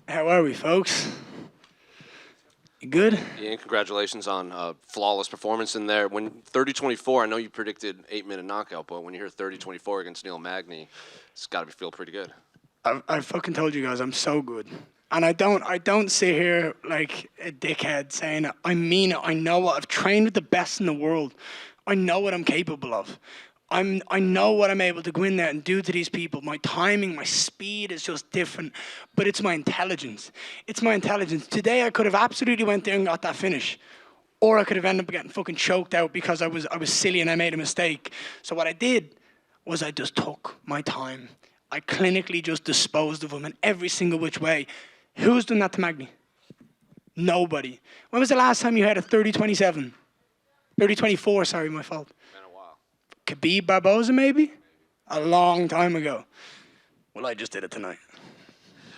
How are we, folks? You good? Ian, congratulations on a flawless performance in there. When 30-24, I know you predicted 8-minute knockout, but when you hear 30-24 against Neil Magny, it's got to feel pretty good. I fucking told you guys I'm so good. And I don't sit here like a dickhead saying it. I mean it. I know what I've trained with the best in the world. I know what I'm capable of. I know what I'm able to go in there and do to these people. My timing, my speed is just different, but it's my intelligence. It's my intelligence. Today I could have absolutely went there and got that finish, or I could have ended up getting fucking choked out because I was silly and I made a mistake. So what I did was I just took my time. I clinically just disposed of him in every single which way. Who's done that to Magny? Nobody. When was the last time you had a 30-27? 30-24, sorry, my fault. Khabib Barboza, maybe? A long time ago. Well, I just did it tonight.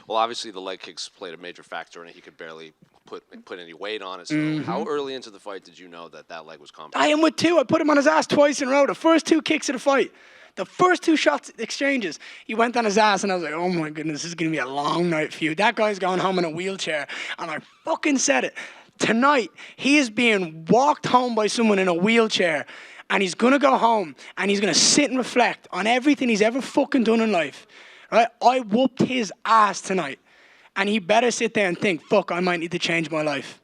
Well, obviously the leg kicks played a major factor in it. He could barely put any weight on it. So how early into the fight did you know that leg was compromised? I am with two. I put him on his ass twice in a row. The first two kicks of the fight. The first two shots exchanges, he went on his ass, and I was like, oh my goodness, this is going to be a long night for you. That guy's going home in a wheelchair, and I fucking said it. Tonight, he is being walked home by someone in a wheelchair, and he's going to go home, and he's going to sit and reflect on everything he's ever fucking done in life. Right? I whooped his ass tonight, and he better sit there and think, fuck, I might need to change my life.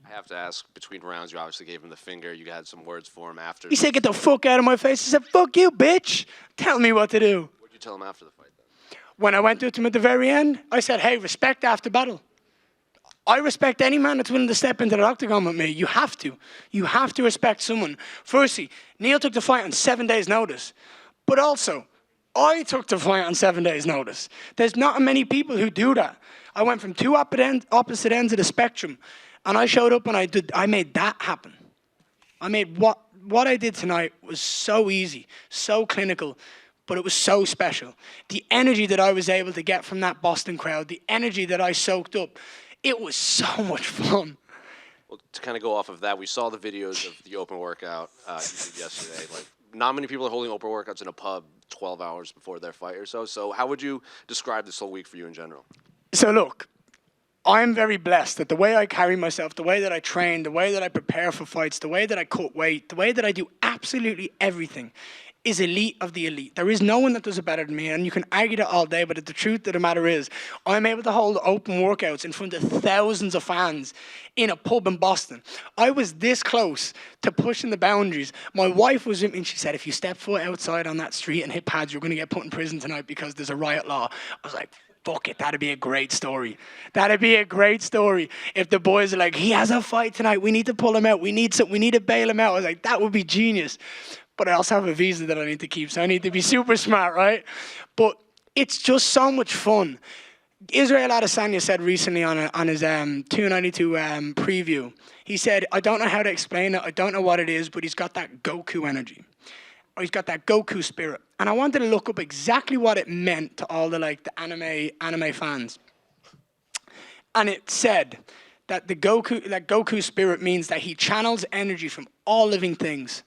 I have to ask, between rounds, you obviously gave him the finger. You had some words for him after. He said, get the fuck out of my face. I said, fuck you, bitch. Tell me what to do. What did you tell him after the fight, then? When I went to him at the very end, I said, hey, respect after battle. I respect any man that's willing to step into the octagon with me. You have to. You have to respect someone. Firstly, Neil took the fight on 7 days' notice. But also, I took the fight on 7 days' notice. There's not many people who do that. I went from two opposite ends of the spectrum. And I showed up and I made that happen. I made what I did tonight was so easy, so clinical, but it was so special. The energy that I was able to get from that Boston crowd, the energy that I soaked up, it was so much fun. Well, to kind of go off of that, we saw the videos of the open workout you did yesterday. Like, not many people are holding open workouts in a pub 12 hours before their fight or so. So how would you describe this whole week for you in general? So look, I'm very blessed that the way I carry myself, the way that I train, the way that I prepare for fights, the way that I cut weight, the way that I do absolutely everything is elite of the elite. There is no one that does it better than me, and you can argue that all day, but the truth of the matter is I'm able to hold open workouts in front of thousands of fans in a pub in Boston. I was this close to pushing the boundaries. My wife was with me, and she said, if you step foot outside on that street and hit pads, you're going to get put in prison tonight because there's a riot law. I was like, fuck it, that'd be a great story. That'd be a great story if the boys are like, he has a fight tonight, we need to pull him out, we need to bail him out. I was like, that would be genius. But I also have a visa that I need to keep, so I need to be super smart, right? But it's just so much fun. Israel Adesanya said recently on his 292 preview, he said, I don't know how to explain it, I don't know what it is, but he's got that Goku energy. Or he's got that Goku spirit. And I wanted to look up exactly what it meant to all the anime fans. And it said that the Goku spirit means that he channels energy from all living things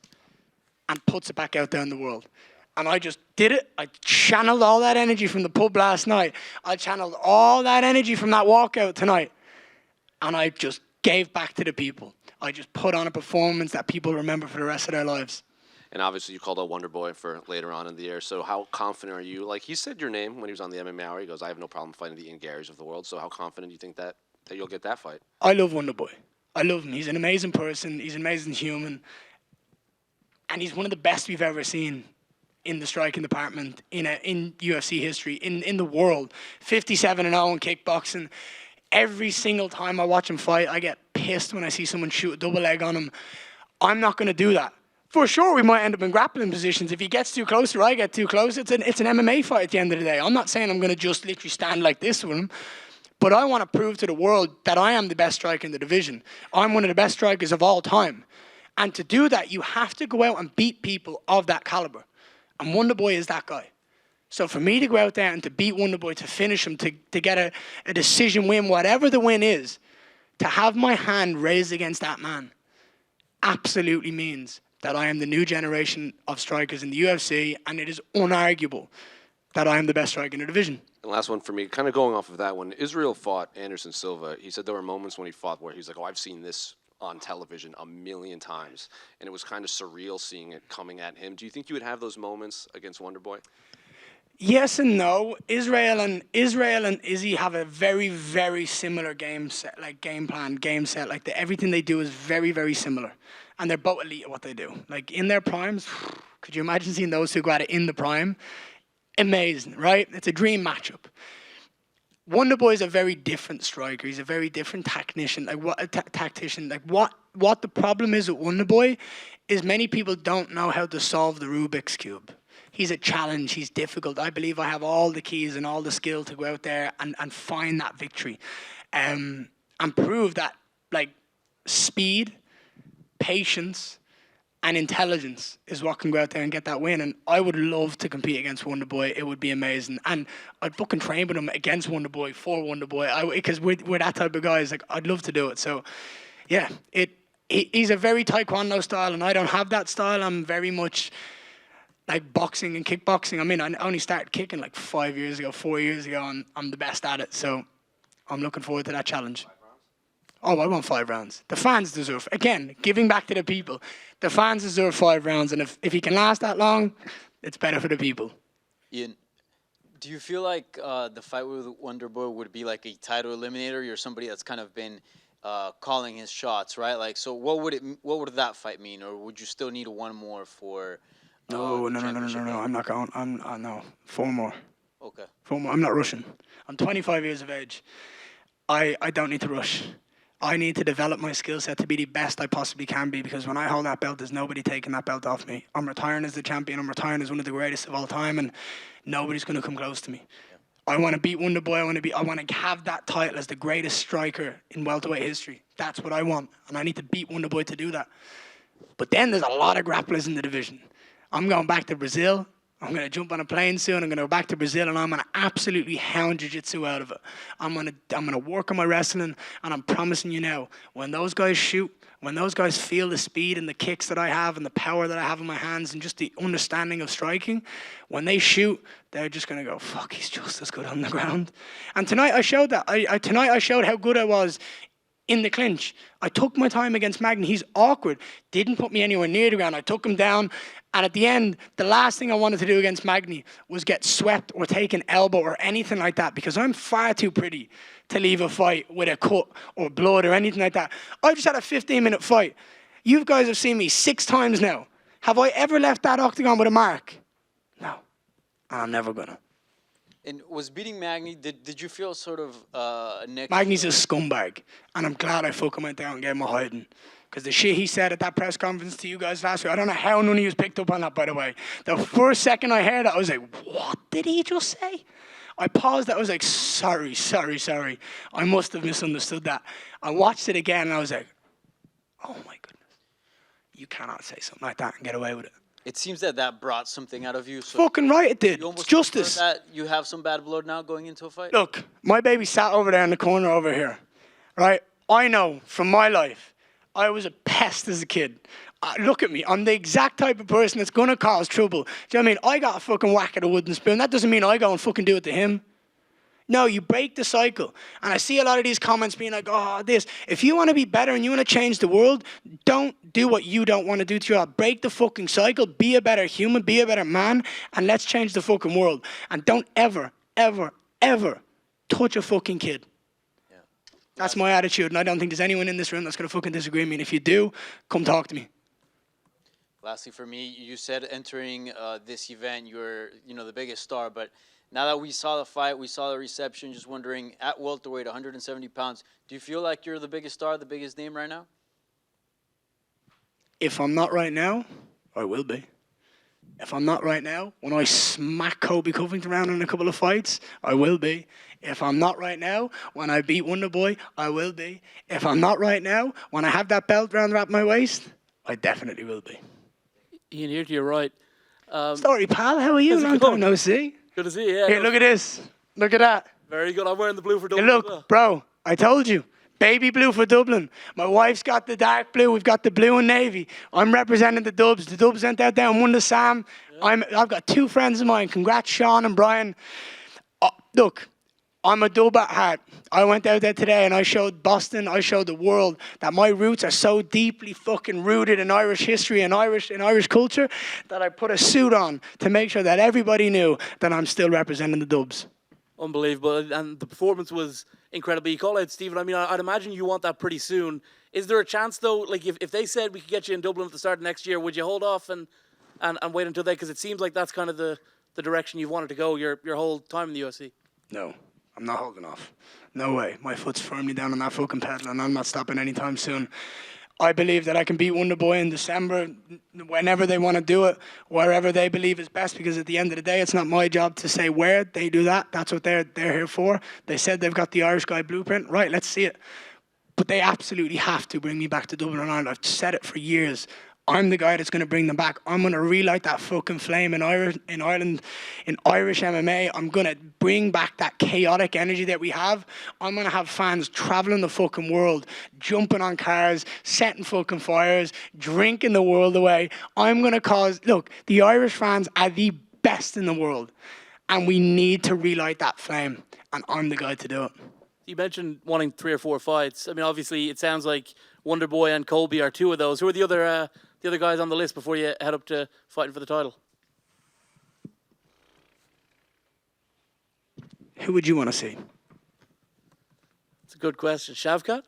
and puts it back out there in the world. And I just did it. I channeled all that energy from the pub last night. I channeled all that energy from that walkout tonight. And I just gave back to the people. I just put on a performance that people remember for the rest of their lives. And obviously you called out Wonder Boy for later on in the year. So how confident are you? Like, he said your name when he was on the MMA Hour. He goes, I have no problem fighting the Ian Garrys of the world. So how confident do you think that you'll get that fight? I love Wonder Boy. I love him. He's an amazing person. He's an amazing human. And he's one of the best we've ever seen in the striking department, in UFC history, in the world. 57-0 in kickboxing. Every single time I watch him fight, I get pissed when I see someone shoot a double leg on him. I'm not going to do that. For sure, we might end up in grappling positions. If he gets too close or I get too close, it's an MMA fight at the end of the day. I'm not saying I'm going to just literally stand like this with him, but I want to prove to the world that I am the best striker in the division. I'm one of the best strikers of all time. And to do that, you have to go out and beat people of that caliber. And Wonder Boy is that guy. So for me to go out there and to beat Wonder Boy, to finish him, to get a decision win, whatever the win is, to have my hand raised against that man absolutely means that I am the new generation of strikers in the UFC, and it is unarguable. that I am the best striker in the division. And last one for me, kind of going off of that, when Israel fought Anderson Silva, he said there were moments when he fought where he's like, oh, I've seen this on television a million times, and it was kind of surreal seeing it coming at him. Do you think you would have those moments against Wonderboy? Yes and no. Israel and Izzy have a very, very similar game set, like game plan, game set. Like everything they do is very, very similar, and they're both elite at what they do. Like in their primes, could you imagine seeing those two go at it in the prime? Amazing, right? It's a dream matchup. Wonderboy is a very different striker. He's a very different tactician. Tactician. Like what the problem is with Wonderboy is many people don't know how to solve the Rubik's Cube. He's a challenge. He's difficult. I believe I have all the keys and all the skill to go out there and find that victory, and prove that like speed, patience, and intelligence is what can go out there and get that win. And I would love to compete against Wonderboy. It would be amazing. And I'd fucking train with him against Wonderboy, for Wonderboy. Because we're that type of guys. Like, I'd love to do it. So, yeah, he's a very taekwondo style, and I don't have that style. I'm very much like boxing and kickboxing. I mean, I only started kicking like 4 years ago, and I'm the best at it. So I'm looking forward to that challenge. Oh, I want 5 rounds. The fans deserve, again, giving back to the people. The fans deserve 5 rounds, and if he can last that long, it's better for the people. Ian, do you feel like the fight with Wonderboy would be like a title eliminator? You're somebody that's kind of been calling his shots, right? Like, so what would that fight mean, or would you still need one more for? No. I'm not going. No, 4 more. Okay. 4 more. I'm not rushing. I'm 25 years of age. I don't need to rush. I need to develop my skill set to be the best I possibly can be, because when I hold that belt, there's nobody taking that belt off me. I'm retiring as the champion. I'm retiring as one of the greatest of all time, and nobody's going to come close to me. Yeah. I want to beat Wonderboy. I want to have that title as the greatest striker in welterweight history. That's what I want, and I need to beat Wonderboy to do that. But then there's a lot of grapplers in the division. I'm going back to Brazil. I'm going to jump on a plane soon. I'm going to go back to Brazil, and I'm going to absolutely hound jiu-jitsu out of it. I'm going to work on my wrestling, and I'm promising you now, when those guys shoot, when those guys feel the speed and the kicks that I have and the power that I have in my hands and just the understanding of striking, when they shoot, they're just going to go, fuck, he's just as good on the ground. And tonight I showed that. Tonight I showed how good I was in the clinch. I took my time against Magny. He's awkward. Didn't put me anywhere near the ground. I took him down. And at the end, the last thing I wanted to do against Magny was get swept or take an elbow or anything like that, because I'm far too pretty to leave a fight with a cut or blood or anything like that. I just had a 15-minute fight. You guys have seen me 6 times now. Have I ever left that octagon with a mark? No. I'm never gonna. And was beating Magny, did you feel sort of next? Magny's a scumbag, and I'm glad I fucking went down and gave him a hiding. Because the shit he said at that press conference to you guys last week, I don't know how none of you picked up on that, by the way. The first second I heard it, I was like, what did he just say? I paused. I was like, sorry. I must have misunderstood that. I watched it again, and I was like, oh my goodness. You cannot say something like that and get away with it. It seems that brought something out of you. So fucking right it did. It's justice. That you have some bad blood now going into a fight? Look, my baby sat over there in the corner over here, right? I know from my life, I was a pest as a kid. Look at me. I'm the exact type of person that's going to cause trouble. Do you know what I mean? I got a fucking whack at a wooden spoon. That doesn't mean I go and fucking do it to him. No, you break the cycle. And I see a lot of these comments being like, oh, this. If you want to be better and you want to change the world, don't do what you don't want to do to yourself. Break the fucking cycle. Be a better human. Be a better man. And let's change the fucking world. And don't ever, ever, ever touch a fucking kid. That's my attitude, and I don't think there's anyone in this room that's going to fucking disagree with me. And if you do, come talk to me. Lastly, for me, you said entering this event, you're the biggest star. But now that we saw the fight, we saw the reception, just wondering, at welterweight, 170 pounds, do you feel like you're the biggest star, the biggest name right now? If I'm not right now, I will be. If I'm not right now, when I smack Kobe Covington around in a couple of fights, I will be. If I'm not right now, when I beat Wonderboy, I will be. If I'm not right now, when I have that belt round around my waist, I definitely will be. Ian, here to your right. Sorry, pal. How are you? Long time no see. Good to see you. Yeah, here, look at this. Look at that. Very good. I'm wearing the blue for Dublin. Hey, look, bro, I told you. Baby blue for Dublin. My wife's got the dark blue. We've got the blue and navy. I'm representing the Dubs. The Dubs went out there and won the Sam. I've got two friends of mine. Congrats, Sean and Brian. Look, I'm a Dub at heart. I went out there today and I showed Boston, I showed the world that my roots are so deeply fucking rooted in Irish history and Irish culture that I put a suit on to make sure that everybody knew that I'm still representing the Dubs. Unbelievable. And the performance was incredible. You call out Stephen. I mean, I'd imagine you want that pretty soon. Is there a chance, though, like if they said we could get you in Dublin at the start of next year, would you hold off and wait until then? Because it seems like that's kind of the direction you've wanted to go your whole time in the UFC. No, I'm not holding off. No way. My foot's firmly down on that fucking pedal and I'm not stopping anytime soon. I believe that I can beat Wonder Boy in December, whenever they want to do it, wherever they believe is best, because at the end of the day, it's not my job to say where they do that. That's what they're here for. They said they've got the Irish guy blueprint. Right, let's see it. But they absolutely have to bring me back to Dublin and Ireland. I've said it for years. I'm the guy that's going to bring them back. I'm going to relight that fucking flame in Ireland, in Irish MMA. I'm going to bring back that chaotic energy that we have. I'm going to have fans traveling the fucking world, jumping on cars, setting fucking fires, drinking the world away. I'm going to cause... Look, the Irish fans are the best in the world, and we need to relight that flame, and I'm the guy to do it. You mentioned wanting 3 or 4 fights. I mean, obviously, it sounds like Wonder Boy and Colby are 2 of those. Who are the other guys on the list before you head up to fighting for the title? Who would you want to see? It's a good question. Shavkat?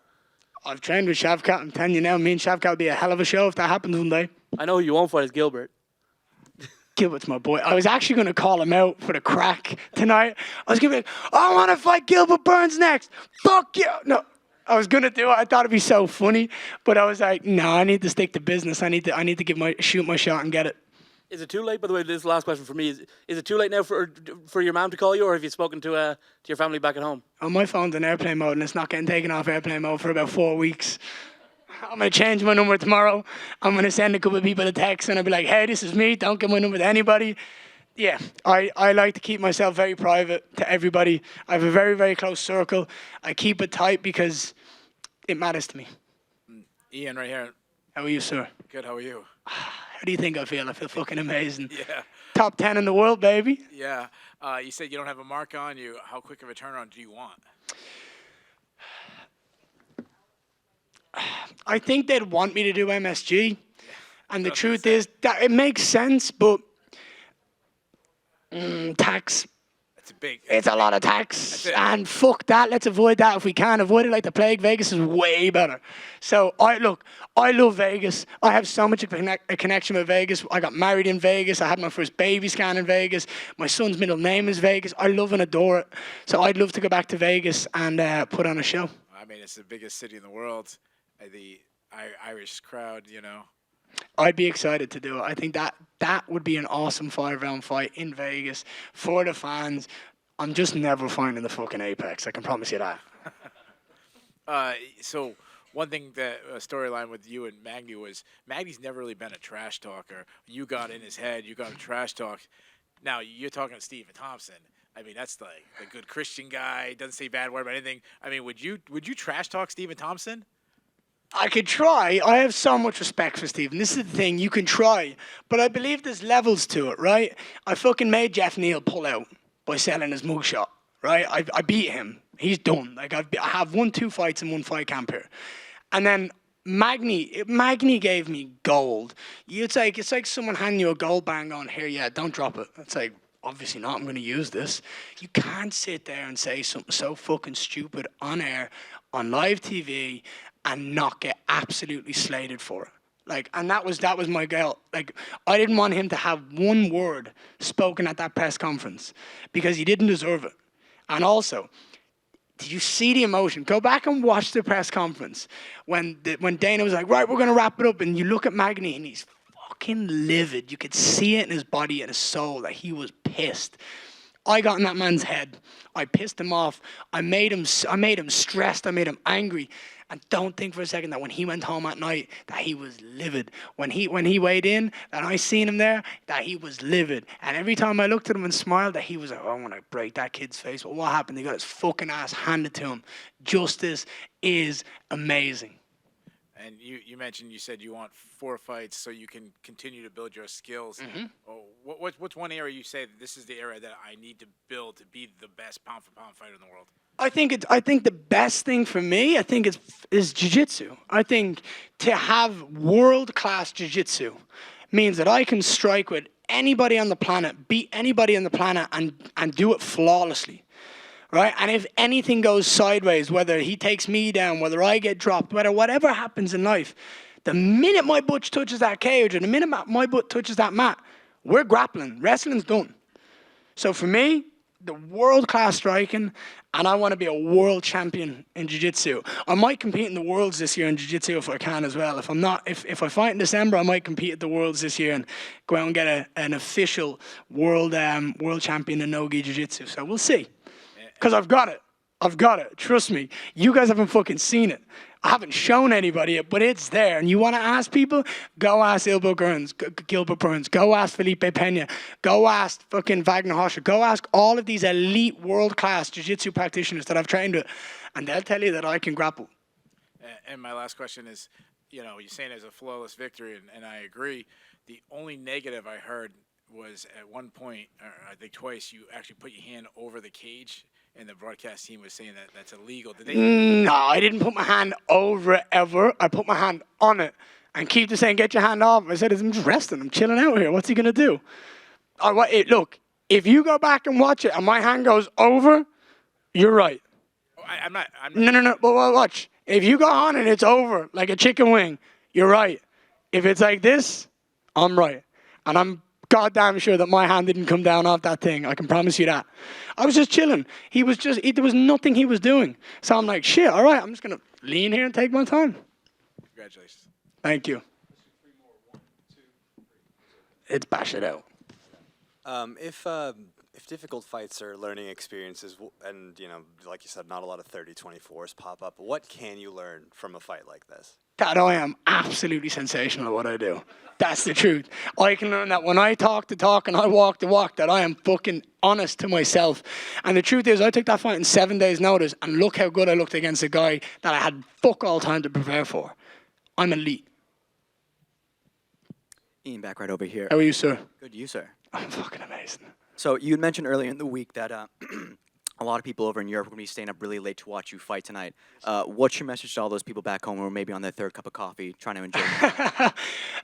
I've trained with Shavkat. I'm telling you now, me and Shavkat will be a hell of a show if that happens one day. I know who you won't fight is Gilbert. Gilbert's my boy. I was actually going to call him out for the crack tonight. I was going to be like, I want to fight Gilbert Burns next. Fuck you. No, I was going to do it. I thought it'd be so funny. But I was like, no, I need to stick to business. I need to shoot my shot and get it. Is it too late, by the way, this is the last question for me. Is it too late now for your mom to call you, or have you spoken to your family back at home? Oh, my phone's in airplane mode and it's not getting taken off airplane mode for about 4 weeks. I'm going to change my number tomorrow. I'm going to send a couple of people a text and I'll be like, hey, this is me. Don't give my number to anybody. Yeah, I like to keep myself very private to everybody. I have a very, very close circle. I keep it tight because it matters to me. Ian, right here. How are you, sir? Good, how are you? How do you think I feel? I feel fucking amazing. Yeah. Top 10 in the world, baby. Yeah. You said you don't have a mark on you. How quick of a turnaround do you want? I think they'd want me to do MSG. And the truth is that it makes sense, but tax. It's a lot of tax. And fuck that. Let's avoid that if we can. Avoid it like the plague. Vegas is way better. So, I love Vegas. I have so much of a connection with Vegas. I got married in Vegas. I had my first baby scan in Vegas. My son's middle name is Vegas. I love and adore it. So, I'd love to go back to Vegas and put on a show. I mean, it's the biggest city in the world. The Irish crowd, you know. I'd be excited to do it. I think that would be an awesome 5-round fight in Vegas for the fans. I'm just never finding the fucking apex. I can promise you that. So one thing that a storyline with you and Magny was Magny's never really been a trash talker. You got in his head. You got a trash talk. Now you're talking to Stephen Thompson. I mean, that's like the good Christian guy. Doesn't say a bad word about anything. I mean, would you trash talk Stephen Thompson? I could try. I have so much respect for Stephen. This is the thing. You can try. But I believe there's levels to it, right? I fucking made Jeff Neal pull out by selling his mugshot, right? I beat him. He's done. Like, I have won 2 fights in one fight camp here. And then Magny gave me gold. It's like someone handing you a gold bang on here. Yeah, don't drop it. It's like, obviously not. I'm going to use this. You can't sit there and say something so fucking stupid on air, on live TV, and not get absolutely slated for it. Like, and that was my goal. Like, I didn't want him to have one word spoken at that press conference because he didn't deserve it. And also, did you see the emotion? Go back and watch the press conference when Dana was like, right, we're going to wrap it up. And you look at Magny and he's fucking livid. You could see it in his body and his soul that he was pissed. I got in that man's head. I pissed him off. I made him stressed. I made him angry. And don't think for a second that when he went home at night that he was livid. When he weighed in, and I seen him there, that he was livid. And every time I looked at him and smiled, that he was like, oh, I want to break that kid's face. Well, what happened? He got his fucking ass handed to him. Justice is amazing. And you mentioned, you said you want 4 fights so you can continue to build your skills. Oh, what's one area you say that this is the area that I need to build to be the best pound-for-pound fighter in the world? I think the best thing for me, is jiu-jitsu. I think to have world-class jiu-jitsu means that I can strike with anybody on the planet, beat anybody on the planet, and do it flawlessly. Right? And if anything goes sideways, whether he takes me down, whether I get dropped, whatever happens in life, the minute my butt touches that cage or the minute my butt touches that mat, we're grappling. Wrestling's done. So for me, the world-class striking, and I want to be a world champion in jiu-jitsu. I might compete in the worlds this year in jiu-jitsu if I can as well. If I'm not, if I fight in December, I might compete at the worlds this year and go out and get an official world champion in no-gi jiu-jitsu. So we'll see. Because I've got it. I've got it. Trust me. You guys haven't fucking seen it. I haven't shown anybody it, but it's there. And you want to ask people? Go ask Gilbert Burns. Go ask Felipe Pena. Go ask fucking Wagner Hoscher. Go ask all of these elite world-class jiu-jitsu practitioners that I've trained with. And they'll tell you that I can grapple. And my last question is, you're saying it's a flawless victory, and I agree. The only negative I heard was at one point, or I think twice, you actually put your hand over the cage. And the broadcast team was saying that that's illegal. Did they? No, I didn't put my hand over it ever. I put my hand on it. And Keith was saying, get your hand off. I said, I'm just resting. I'm chilling out here. What's he going to do? Look, if you go back and watch it and my hand goes over, you're right. Oh, I'm not. No. But watch. If you go on and it's over like a chicken wing, you're right. If it's like this, I'm right. And I'm goddamn sure that my hand didn't come down off that thing. I can promise you that. I was just chilling. There was nothing he was doing. So I'm like, shit, all right, I'm just going to lean here and take my time. Congratulations. Thank you. It's bash it out. If difficult fights are learning experiences, and, like you said, not a lot of 30-24s pop up, what can you learn from a fight like this? That I am absolutely sensational at what I do. That's the truth. I can learn that when I talk the talk and I walk the walk, that I am fucking honest to myself. And the truth is, I took that fight in 7 days' notice, and look how good I looked against a guy that I had fuck all time to prepare for. I'm elite. Ian, back right over here. How are you, sir? Good, you, sir. I'm fucking amazing. So you had mentioned earlier in the week that a lot of people over in Europe are going to be staying up really late to watch you fight tonight. What's your message to all those people back home who are maybe on their third cup of coffee trying to enjoy it?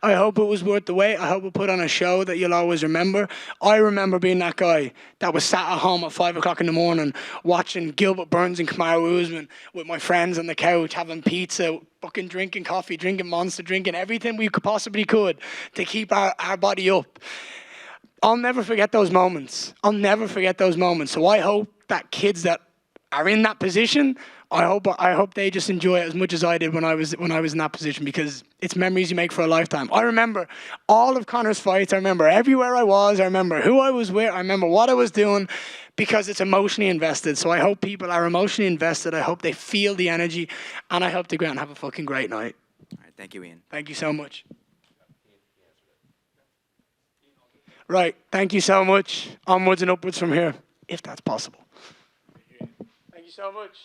I hope it was worth the wait. I hope we put on a show that you'll always remember. I remember being that guy that was sat at home at 5 o'clock in the morning watching Gilbert Burns and Kamaru Usman with my friends on the couch, having pizza, fucking drinking coffee, drinking Monster, drinking everything we possibly could to keep our body up. I'll never forget those moments. So I hope that kids that are in that position, I hope they just enjoy it as much as I did when I was in that position, because it's memories you make for a lifetime. I remember all of Conor's fights. I remember everywhere I was. I remember who I was with. I remember what I was doing, because it's emotionally invested. So I hope people are emotionally invested. I hope they feel the energy, and I hope they go out and have a fucking great night. All right, thank you, Ian. Thank you so much. Right, thank you so much. Onwards and upwards from here, if that's possible. Thank you so much.